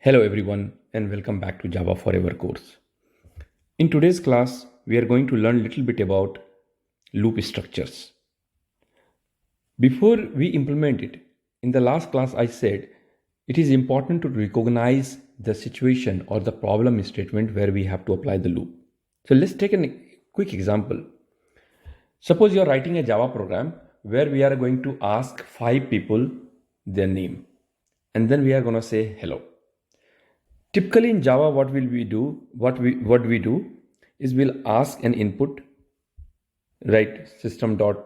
Hello everyone and welcome back to Java Forever course. In today's class, we are going to learn a little bit about loop structures. Before we implement it, in the last class I said it is important to recognize the situation or the problem statement where we have to apply the loop. So let's take a quick example. Suppose you are writing a Java program where we are going to ask 5 people their name and then we are going to say hello. Typically in Java, what we do is we'll ask an input, right? System dot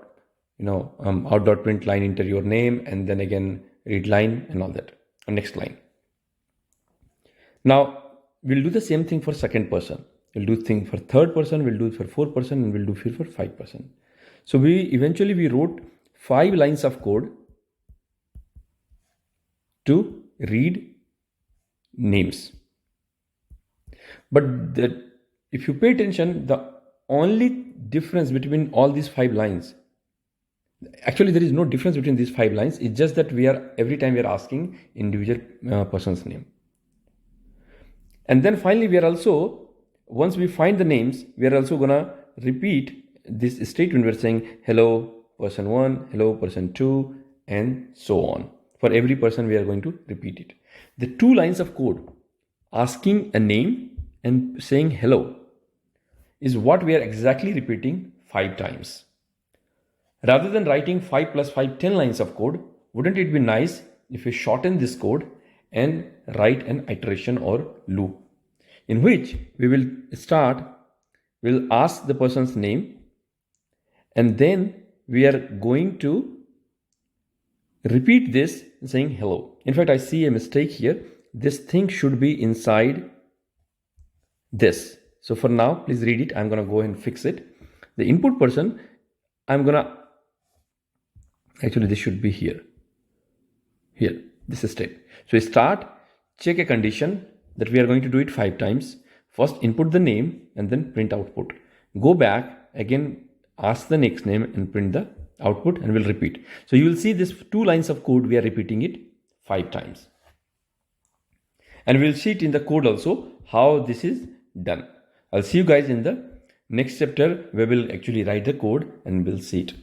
out dot print line, enter your name, and then again read line and all that. And next line. Now we'll do the same thing for second person. We'll do thing for third person. We'll do it for fourth person, and we'll do it for 5%. So we wrote 5 lines of code to read names. But if you pay attention, the only difference between all these 5 lines, actually there is no difference between these 5 lines. It's just that every time we are asking individual person's name. And then finally we are also, once we find the names, we are also gonna repeat this statement. We're saying hello person 1, hello person 2, and so on. For every person we are going to repeat it. The 2 lines of code, asking a name and saying hello, is what we are exactly repeating 5 times. Rather than writing 5 plus 5, 10 lines of code, wouldn't it be nice if we shorten this code and write an iteration or loop in which we'll ask the person's name and then we are going to repeat this saying hello. In fact, I see a mistake here. This thing should be inside this. So for now, please read it. I'm going to go and fix it. The input person, actually this should be here. This is step. So start, check a condition that we are going to do it 5 times. First input the name and then print output. Go back again, ask the next name and print the output, and we'll repeat. So you will see this 2 lines of code, we are repeating it 5 times. And we'll see it in the code also how this is done. I'll see you guys in the next chapter where we'll actually write the code and we'll see it.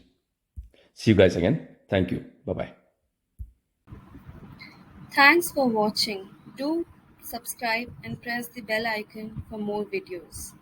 See you guys again. Thank you. Bye-bye. Thanks for watching. Do subscribe and press the bell icon for more videos.